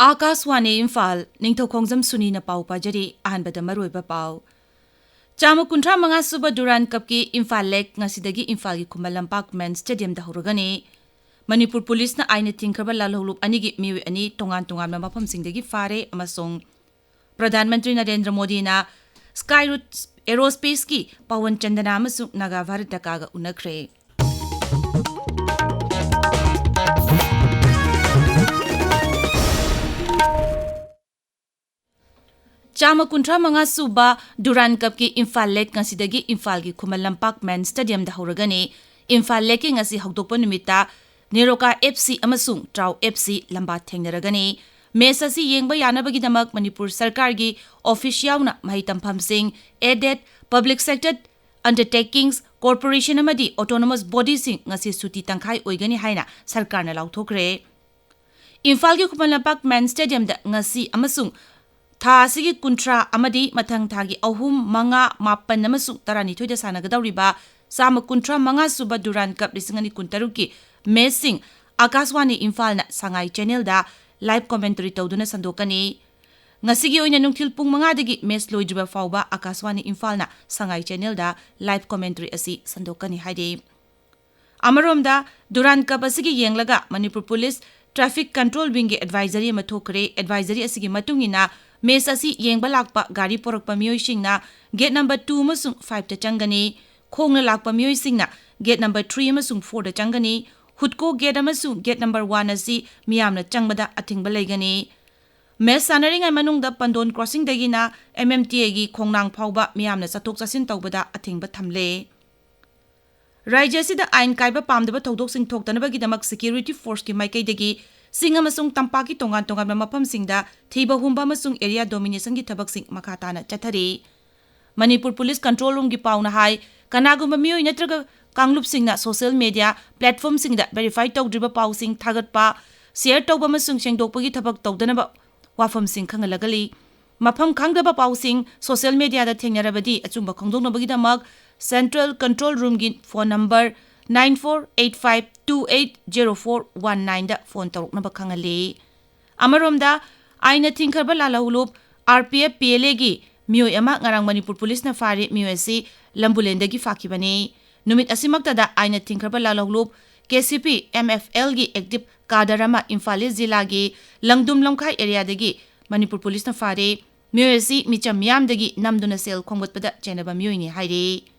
Akaswani Imphal Ningthoukhongjam Suni na pau pajari ahanbada maroiba pau. Chama kuntra mga suba Duran Cup ki Imphal Lake ngasidagi Imphal ki Kumalampak Men's Stadium da hurugani. Manipur Police na aina tingkraba lalahulup anigi miwi ani tongan-tongan na mapamsingdagi fare amasong Pradhan Mantri Narendra Modi na Skyroot Aerospace ki pawan chandana amasong nagavaritakaga unakre. Chama kuntra mga suba Duran Cup ki Imphal Lake ngasidagi Imphal ki Kumalampak Men's Stadium da hurugani. Imphal Lake ngasi hagdokpa numita Neroka FC amasung Trau FC lambat thengnaragani. Mesa si yengba yanabagi damak Manipur Sarkar gi official na mahitampham sing aided public sector undertakings corporation amadi autonomous body sing ngasi suti tangkhai oigani haina sarkar na lauthokre. Imphal ki Kumalampak Men's Stadium da ngasi amasung Tha asigi kuntra amadi mathang thagi ahum manga mapan namasung tarani thoida sanagadauriba sama kuntra manga suba Duran Cup lisingani kuntaruki messing Akaswani Imphal na sangai channel da live commentary tawduna sandokani ngasigi oina nungthil pung manga dagi mes loidriba fawba Akaswani Imphal na sangai channel da live commentary asi sandokani haide amaromda Duran Cup asigi yenglaga Manipur Police Traffic Control Wing ge advisory mathokre advisory asigi matungina Mes asi yengba lakpa gari porakpa miyoy singna gate number 2 masung 5 ta changani khongna lakpa miyoy singna gate number 3 masung 4 da changani hutko gate amasung gate number 1 asi miyamna changbada athingba leigani mes sanaring ay manungda pandon crossing dagina MMTA gi khongnang phawba miyamna chathok chasin tawbada athingba thamle Rajya sida ain kaiba pamdaba thodok sing thoktanaba gi damak security force ki maikai dagi Singa masung tampaki tongan-tongan na mapam singda thiba humba masung area domination gi thabak sing makata na chathari Manipur Police Control Room gi pauna hai kanagumba miyoy natraga kanglup singna social media platform singda verify tawdriba paw sing thagatpa share tawba masung sengdokpa gi thabak tawdanaba wafam sing khangalagali mafam khangdaba paw sing social media da thengnarabadi achumba khongdongnabagi damak Central Control Room gi phone number 9485280419 da phone taruknaba khangali amaromda aina thingkharba lalahulup RPF PLA gi miyoy ama ngarang Manipur Police na fari miyoy si lambulenda gi fakibani numit asimakta da aina thingkharba lalahulup KCP MFL gi active kadarama Imphal Zilla gi langdum lamkhai area dagi Manipur Police na fari miyoy si micham yam dagi namduna sel khongbatpada chenaba miyoy ni hairi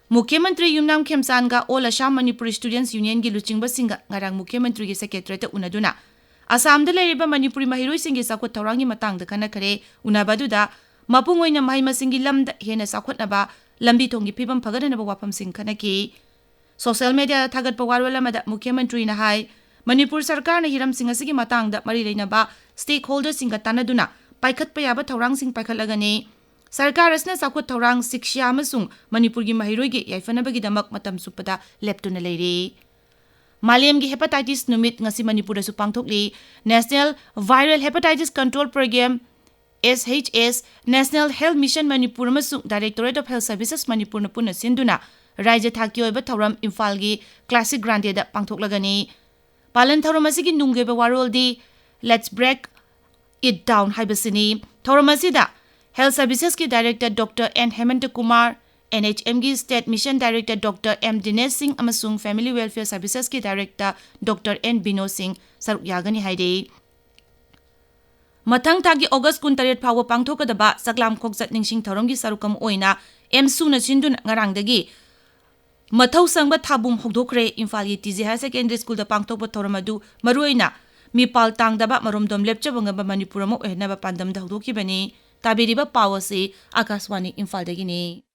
Mukhyamantri Yumnam Khemsan ga All Assam Manipuri Students Union gi luchingba singa ngarang Mukhyamantri gi secretary ta unaduna Assam da leriba Manipuri mahiroi singi sakot thaurangi matang da kana khare unabadu da mapung oina mahima singi lamda hena sakot naba lambi thongi phibam phagana naba wapam sing khana ki social media thagat pawarwala mada Mukhyamantri na hai Manipur sarkar na hiram singa sigi matang da mari leina ba stakeholders singa tanaduna paikhat pa yaba thaurang sing paikhalagani Sarkar asna sakot thaurang siksha amasung Manipur gi mahiroi gi yaifanabagi damak matam supada leptuna leiri Malem gi hepatitis numit ngasi Manipur da su pangthokli National Viral Hepatitis Control Program SHS National Health Mission Manipur amasung Directorate of Health Services Manipur na puna sinduna Rajya thaki oiba thauram Imphal gi Classic Grande da pangthoklagani Palan thauram asigi nunggeba warol di Let's Break It Down haibasini thauram asida Health Services ki Director Dr. N. Hemant Kumar, NHM ki State Mission Director Dr. M. Dinesh Singh amasung Family Welfare Services ki Director Dr. N. Bino Singh saruk yagani haide. Mathang thagi August 18 phawa pangthokadaba saklam khoksat ningsing thauram gi sarukam oina M. Suna chindun ngarangdagi mathau sangba thabum hogdokre Imphal gi TJ High Secondary School da pangthokba thauram adu maruina mipal tangdaba maromdom lepchabanga Manipur mo ehnaba pandam da hogdokibani Tabiriba Pawasi Akaswani Imphal dagini.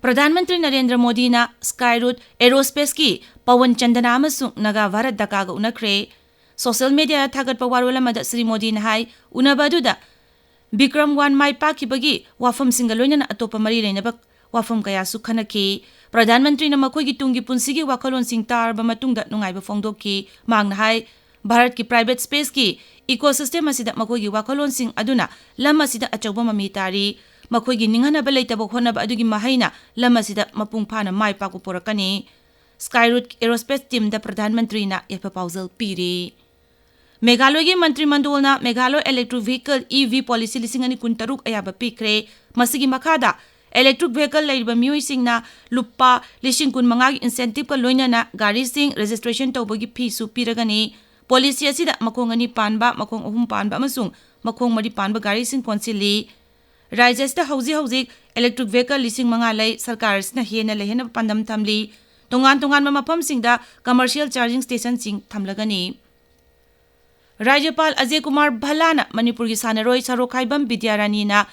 Pradhan Mantri Narendra Modi na Skyroot Aerospace ki pawan chandana amasung naga Bharat dakaga unakre social media thagat pawarwala mada Sri Modi na hai unabadu da Bikram 1 mai pakibagi wafam singaloina na atopa mari leinabak wafam kaya sukhanaki Pradhan Mantri na makoi gi tungi punsigi wakalon sing tarba matungda nungaiba fongdoki mangna hai Bharat ki private space ki ecosystem asida makoi gi wakalon sing aduna lama sida achauba mami tari makoi gi ninghana ba leitaba khona ba adugi mahaina lama sida mapung phana mai pa ko porakani Skyroot Aerospace Team da Pradhan Mantri na yafa pausal piri. Meghalaya gi Mantri Mandol na Meghalaya Electric Vehicle EV Policy lisingani kuntaruk ayaba pikre. Masigi makada electric vehicle laiba miyoi singna lupa lising kun mangagi incentive ka loina na gari sing registration tawbagi fee su piragani. Policy asida makong ani panba, makong ahum panba amasung makong mari panba gari sing konsili. Rajasta hauzi electric vehicle lising mga lay sarkar na hena lehena pandam tamli. Tungan mapam singda commercial charging station sing tamlagani. Rajapal Ajay Kumar Bhalana Manipur gi sanaroi Saro Khaidem Vidyarani na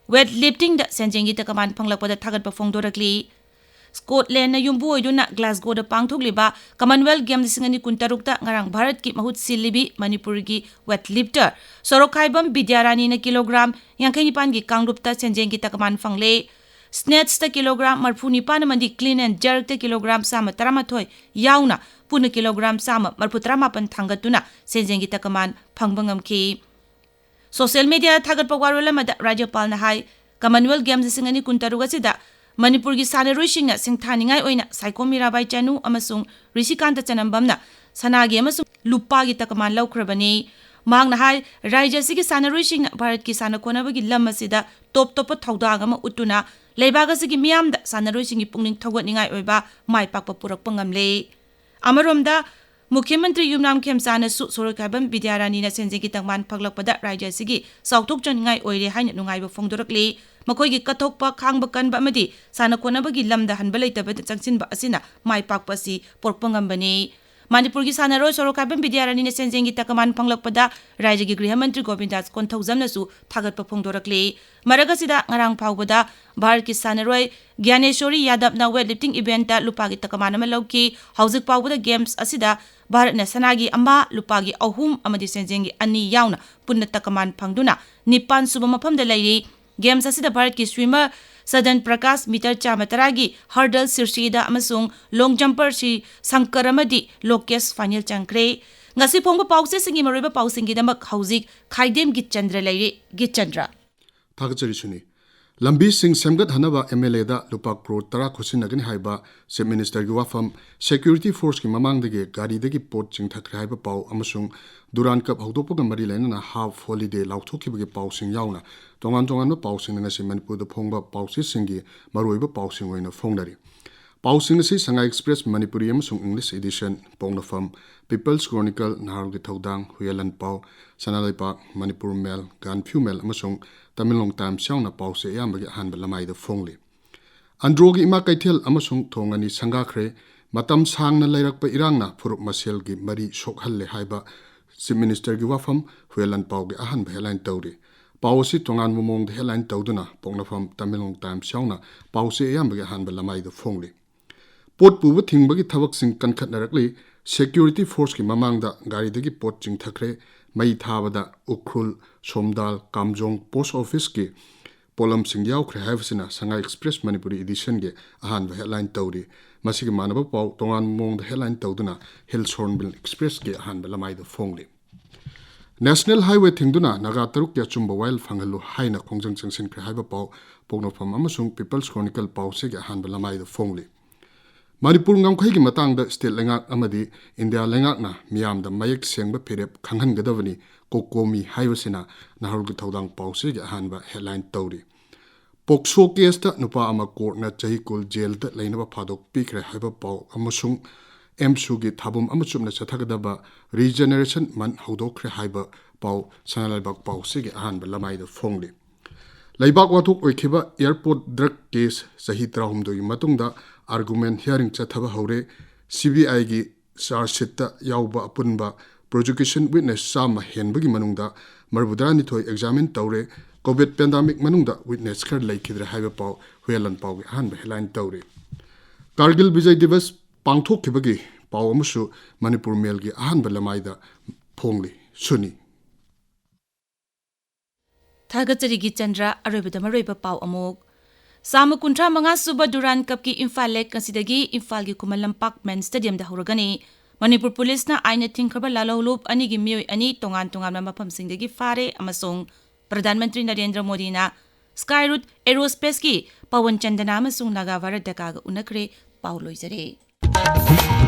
weightlifting da senjengi takaman panglakpada thagat pa phongdorakli. Scotland na yumbu oiduna Glasgow da pangthokliba Commonwealth Games singani kuntarukta ngarang Bharat ki mahut silibi Manipur gi weightlifter Saro Khaidem Vidyarani na kilogram 59 gi kangrupta senjengi takaman phangle. Snatch ta kilogram 45 mandi clean and jerk ta kilogram sama 13 yauna puna kilogram sama 48 thangatuna senjengi takaman phangbangam ki. Social media thagat pawarwala mada Rajapal na hai Commonwealth Games singani kuntaruga sida Manipur gi sanaroi singna singthaningai oina Saiko Mirabai Chanu amasung Rishikanta Chanambamna sanagi amasung lupa gi takaman laukrabani. Mangna hai Raija sigi sanaroi singna Bharat ki sanakonaba gi lam asida top thaudag ama utuna leibaga sigi miyamda sanaroi singi pungning thawatningai oiba mai pakpa purakpa ngamle. Amaromda Mukhyamantri Yumnam Khemsana su Saro Khaidem Vidyarani na senjengi tangman paglakpada Raija sigi sautok chaningai oire haina nungaiba phongdorakli. Makoigi kathokpa khangba kanba amadi sanakonabagi lamda hanba leitabada changsinba asina mai pakpa si porkpa ngambani. Manipur gi sanaroi Saro Khaidem Vidyarani na senjengi takaman panglakpada Raija gi Griha Mantri Govindas Konthaujam na su thagatpa phongdorakli. Maragasida ngarang phawbada Bharat ki sanaroi Gyaneshwari Yadav na weightlifting event ta lupagi takaman ama lauki. Hauzik phawbada games asida Bharat na sanagi ama lupagi ahum amadi senjengi ani yauna punna takaman phangduna nipan suba mafamda lairi. Games asida Bharat ki swimmer Sadan Prakash meter chamataragi hurdle Sirshida amasung long jumper si Sankar amadi Lokesh final changkre. Ngasi phongba pause singi maroiba pausingi damak hauzik Khaidem Geetchandra lairi. Geetchandra Thagachari Suni Lambi Singh Semgat Hanaba MLA da lupa crore tara khusinagani haiba Chief Minister gi wafam Security Force ki mamangdagi gari dagi port chingthakre haiba pau amasung Duran Cup haudopaga mari lainana half holiday lauthokibagi pau sing yauna tongan no pau sing ngasi Manipur da phongba pau singi maroiba pau sing oina phongdari pau sing si Shanghai Express Manipuri amasung English edition pongna fam People's Chronicle Nahar gi thodang Huyalan pau Sanalai Park Manipur Mail Ganphu Mail amasung Tamilong Times yauna pau se yambagi hanba lamai da phongli Androgi ima kaithel amasung thongani sangakre matam sangna lairakpa irangna phurup masel gi mari sokhalle haiba Chief Minister gi wafam Huyalan pau gi ahan headline tawri pau si tongan mumong de headline tawduna pongna fam Tamilong Times yauna pau se yambagi hanba lamai da phongli pot pubu thingbagi thabak sing kankhatnarakli Security Force ki mamangda gari dagi pot chingthakre mai thabada ukrul somdal kamjong post office ki polam sing yaukre haivsina Shanghai Express Manipuri edition ge ahan headline tawri masigi manaba pau tongan mong de headline tawduna Hillshornville Express ge ahan lamai da phongli National Highway thingduna naga taruk ya chumba wild phangalu haina khongjang changsin kre haiba pau pognofam amasung People's Chronicle pau se ge ahan lamai da phongli Manipur ngamkhai gi matang da state lengak amadi India lengak na miyam da mayek sengba phirep khanghan gadawani kokomi haivasina nahar gi thodang pause gi hanba headline tawri pokso case ta nupa ama court na chahi kul jail ta lainaba phadok pikre haiba pau amasung emsu gi thabum amachum na chathagadaba regeneration man hodokre haiba pau sanalabak pause gi hanba lamai da phongli Laibak watuk oikhiba airport drug case sahi trahumdoi matungda argument hearing chathaba haure CBI gi charge sheet ta yauba apunba prosecution witness sama henbagi manungda marbudrani thoi examine tawre covid pandemic manungda witness khar laikhidra haiba pau Huyalan pau gi hanba headline tawre Kargil Vijay Divas pangthokhibagi pau amusu Manipur Mail gi hanba lamaida phongli Suni Thagachari Geetchandra aroibada maroiba pau amok Sama kuntra manga suba Duran Cup ki Imphal Lake kasidagi Imphal gi Kumalampak Men Stadium da huragani Manipur Police na aina thingkhaba lalolup ani gi miyoi ani tongan mafam singdagi fare amasung Pradhan Mantri Narendra Modi na Skyroot Aerospace ki Pawan Chandana amasung Nagavara dakaga unakre pau loizare hi